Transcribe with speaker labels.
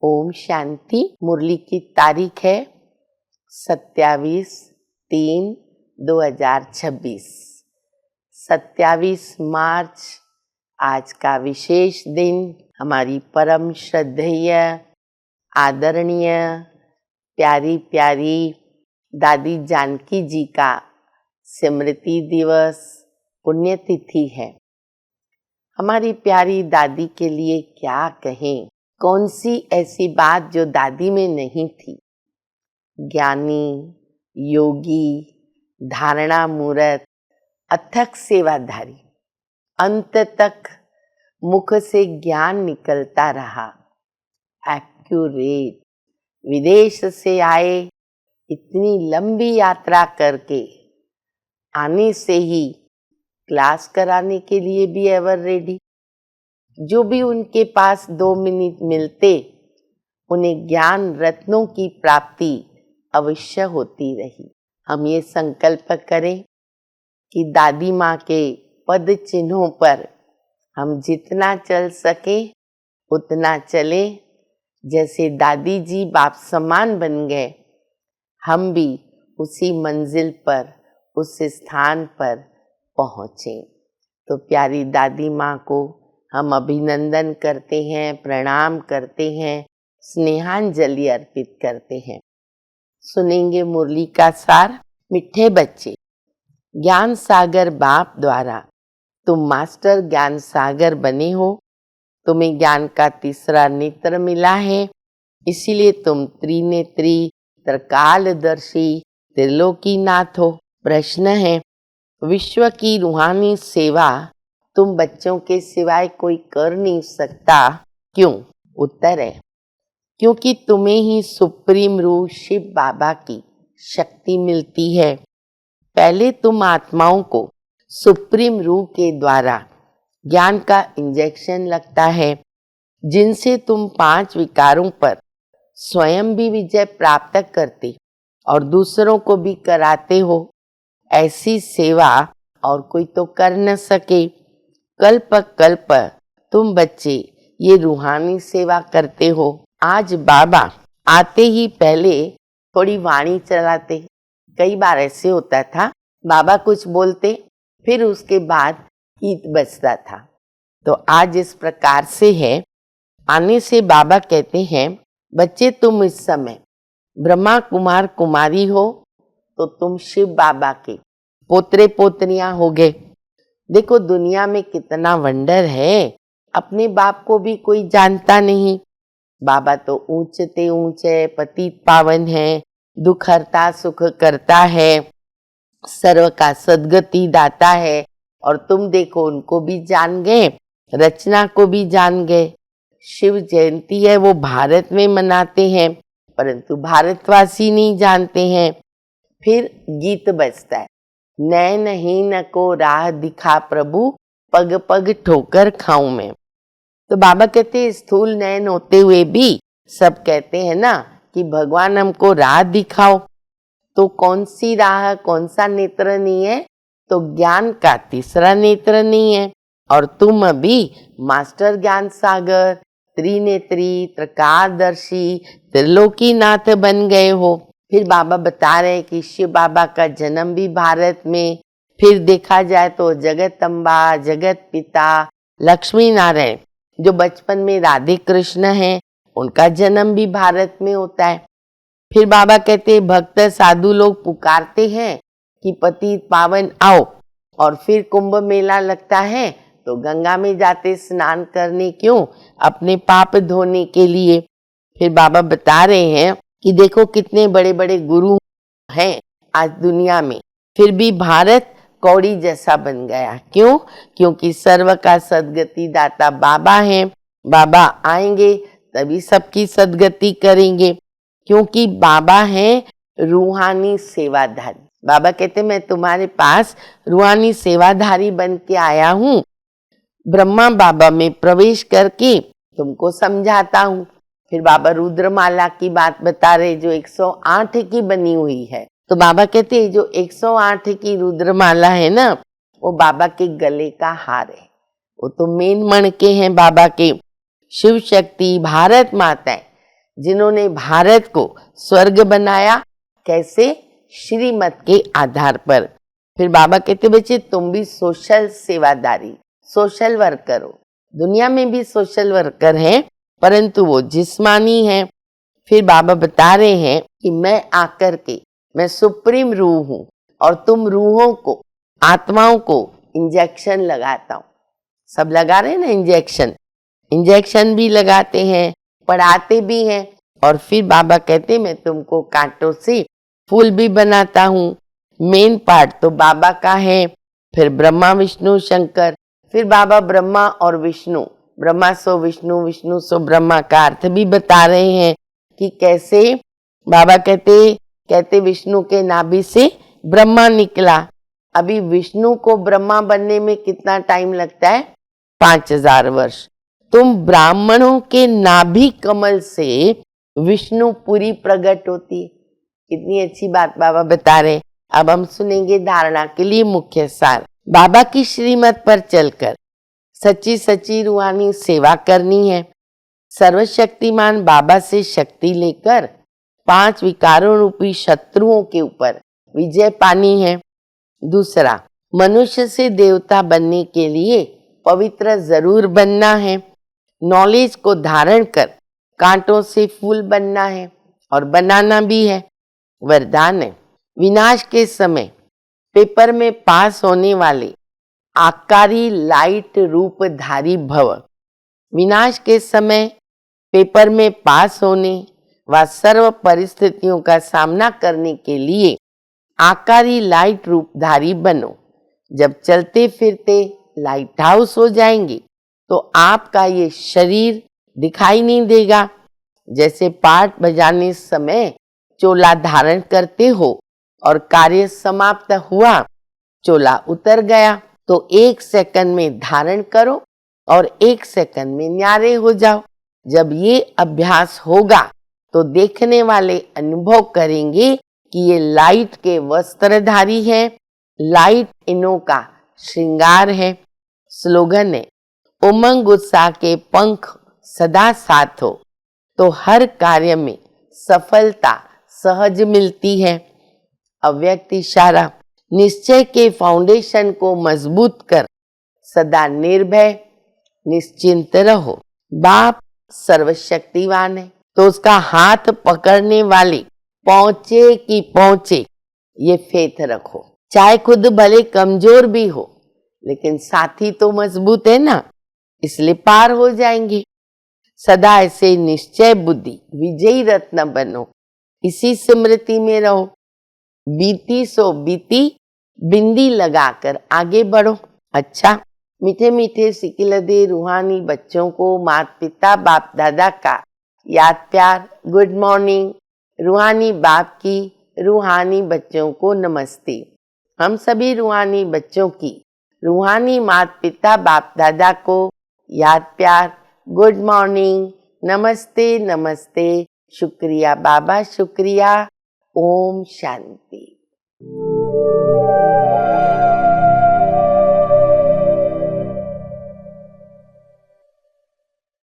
Speaker 1: ओम शांति। मुरली की तारीख है 27/3/2026। 27 मार्च आज का विशेष दिन हमारी परम श्रद्धेय आदरणीय प्यारी प्यारी दादी जानकी जी का स्मृति दिवस पुण्यतिथि है। हमारी प्यारी दादी के लिए क्या कहें, कौन सी ऐसी बात जो दादी में नहीं थी। ज्ञानी, योगी, धारणा मूर्त, अथक सेवाधारी, अंत तक मुख से ज्ञान निकलता रहा। एक्यूरेट, विदेश से आए, इतनी लंबी यात्रा करके आने से ही क्लास कराने के लिए भी एवर रेडी। जो भी उनके पास 2 मिनट मिलते उन्हें ज्ञान रत्नों की प्राप्ति अवश्य होती रही। हम ये संकल्प करें कि दादी माँ के पद चिन्हों पर हम जितना चल सके उतना चले। जैसे दादी जी बाप समान बन गए, हम भी उसी मंजिल पर, उस स्थान पर पहुँचे। तो प्यारी दादी माँ को हम अभिनंदन करते हैं, प्रणाम करते हैं, स्नेहांजलि अर्पित करते हैं। सुनेंगे मुरली का सार। मिठे बच्चे, ज्ञान सागर बाप द्वारा तुम मास्टर ज्ञान सागर बने हो। तुम्हें ज्ञान का तीसरा नेत्र मिला है, इसीलिए तुम त्रिनेत्री, त्रिकालदर्शी, त्रिलोकीनाथ हो। प्रश्न है, विश्व की रूहानी सेवा तुम बच्चों के सिवाय कोई कर नहीं सकता, क्यों? उत्तर है, क्योंकि तुम्हें ही सुप्रीम रूह शिव बाबा की शक्ति मिलती है। पहले तुम आत्माओं को सुप्रीम रूह के द्वारा ज्ञान का इंजेक्शन लगता है, जिनसे तुम 5 विकारों पर स्वयं भी विजय प्राप्त करते और दूसरों को भी कराते हो। ऐसी सेवा और कोई तो कर न सके। कल्प कल्प तुम बच्चे ये रूहानी सेवा करते हो। आज बाबा आते ही पहले थोड़ी वाणी चलाते। कई बार ऐसे होता था, बाबा कुछ बोलते, फिर उसके बाद गीत बजता था। तो आज इस प्रकार से है। आने से बाबा कहते हैं, बच्चे तुम इस समय ब्रह्मा कुमार कुमारी हो, तो तुम शिव बाबा के पोतरे पोतरियां हो गए। देखो दुनिया में कितना वंडर है, अपने बाप को भी कोई जानता नहीं। बाबा तो ऊंचते ऊंचे पतित पावन है, दुख हरता सुख करता है, सर्व का सद्गति दाता है। और तुम देखो उनको भी जान गए, रचना को भी जान गए। शिव जयंती है वो भारत में मनाते हैं, परंतु भारतवासी नहीं जानते हैं। फिर गीत बजता है, नैनहीन को राह दिखा प्रभु, पग पग ठोकर खाऊं मैं। तो बाबा कहते हैं स्थूल नयन होते हुए भी सब कहते हैं ना कि भगवान हमको राह दिखाओ। तो कौन सी राह, कौन सा नेत्र नहीं है? तो ज्ञान का तीसरा नेत्र नहीं है। और तुम अभी मास्टर ज्ञान सागर, त्रिनेत्री, त्रिकालदर्शी, त्रिलोकीनाथ बन गए हो। फिर बाबा बता रहे कि शिव बाबा का जन्म भी भारत में, फिर देखा जाए तो जगत अम्बा, जगत पिता, लक्ष्मी नारायण जो बचपन में राधे कृष्ण हैं, उनका जन्म भी भारत में होता है। फिर बाबा कहते हैं, भक्त साधु लोग पुकारते हैं कि पतित पावन आओ। और फिर कुंभ मेला लगता है तो गंगा में जाते स्नान करने, क्यों? अपने पाप धोने के लिए। फिर बाबा बता रहे हैं कि देखो कितने बड़े बड़े गुरु हैं आज दुनिया में, फिर भी भारत कौड़ी जैसा बन गया। क्यों? क्योंकि सर्व का सद्गति दाता बाबा हैं। बाबा आएंगे तभी सबकी सद्गति करेंगे, क्योंकि बाबा हैं रूहानी सेवाधारी। बाबा कहते मैं तुम्हारे पास रूहानी सेवाधारी बन के आया हूँ। ब्रह्मा बाबा में प्रवेश करके तुमको समझाता हूँ। फिर बाबा रुद्रमाला की बात बता रहे जो 108 की बनी हुई है। तो बाबा कहते हैं जो 108 की रुद्रमाला है ना, वो बाबा के गले का हार है। वो तो मेन मणके हैं बाबा के। शिव शक्ति, भारत माता है, जिन्होंने भारत को स्वर्ग बनाया। कैसे? श्रीमत के आधार पर। फिर बाबा कहते बच्चे तुम भी सोशल सेवादारी, सोशल वर्कर हो। दुनिया में भी सोशल वर्कर हैं, परंतु वो जिस्मानी है। फिर बाबा बता रहे हैं कि मैं आकर के, मैं सुप्रीम रूह हूं और तुम रूहों को, आत्माओं को इंजेक्शन लगाता हूं। सब लगा रहे हैं ना इंजेक्शन, इंजेक्शन भी लगाते हैं, पढ़ाते भी हैं। और फिर बाबा कहते मैं तुमको कांटों से फूल भी बनाता हूँ। मेन पार्ट तो बाबा का है। फिर ब्रह्मा विष्णु शंकर, फिर बाबा ब्रह्मा और विष्णु, ब्रह्मा सो विष्णु, विष्णु सो ब्रह्मा का अर्थ भी बता रहे हैं कि कैसे। बाबा कहते विष्णु के नाभि से ब्रह्मा निकला। अभी विष्णु को ब्रह्मा बनने में कितना टाइम लगता है? 5000 वर्ष। तुम ब्राह्मणों के नाभि कमल से विष्णु पूरी प्रकट होती है। कितनी अच्छी बात बाबा बता रहे। अब हम सुनेंगे धारणा के लिए मुख्य सार। बाबा की श्रीमत पर चलकर सच्ची सच्ची रूहानी सेवा करनी है। सर्वशक्तिमान बाबा से शक्ति लेकर 5 विकारों रूपी शत्रुओं के ऊपर विजय पानी है। दूसरा, मनुष्य से देवता बनने के लिए पवित्र जरूर बनना है। नॉलेज को धारण कर कांटों से फूल बनना है और बनाना भी है। वरदान है, विनाश के समय पेपर में पास होने वाले आकारी लाइट रूपधारी भव। विनाश के समय पेपर में पास होने व सर्व परिस्थितियों का सामना करने के लिए आकारी लाइट रूपधारी बनो। जब चलते फिरते लाइट हाउस हो जाएंगे तो आपका ये शरीर दिखाई नहीं देगा। जैसे पाठ बजाने समय चोला धारण करते हो और कार्य समाप्त हुआ, चोला उतर गया, तो 1 सेकंड में धारण करो और 1 सेकंड में न्यारे हो जाओ। जब ये अभ्यास होगा तो देखने वाले अनुभव करेंगे कि ये लाइट के वस्त्रधारी है, लाइट इनों का श्रृंगार है। स्लोगन है, उमंग उत्साह के पंख सदा साथ हो तो हर कार्य में सफलता सहज मिलती है। अव्यक्त इशारा, निश्चय के फाउंडेशन को मजबूत कर सदा निर्भय निश्चिंत रहो। बाप सर्वशक्तिवान है तो उसका हाथ पकड़ने वाले पहुंचे कि पहुंचे ये फेथ रखो। चाहे खुद भले कमजोर भी हो लेकिन साथी तो मजबूत है ना, इसलिए पार हो जाएंगे। सदा ऐसे निश्चय बुद्धि विजयी रत्न बनो, इसी स्मृति में रहो। बीती सो बीती बिंदी लगाकर आगे बढ़ो। अच्छा, मीठे मीठे सिकिलदे रूहानी बच्चों को माता पिता बाप दादा का याद प्यार, गुड मॉर्निंग। रूहानी बाप की रूहानी बच्चों को नमस्ते। हम सभी रूहानी बच्चों की रूहानी माता पिता बाप दादा को याद प्यार, गुड मॉर्निंग, नमस्ते नमस्ते, शुक्रिया बाबा शुक्रिया। ओम शांति।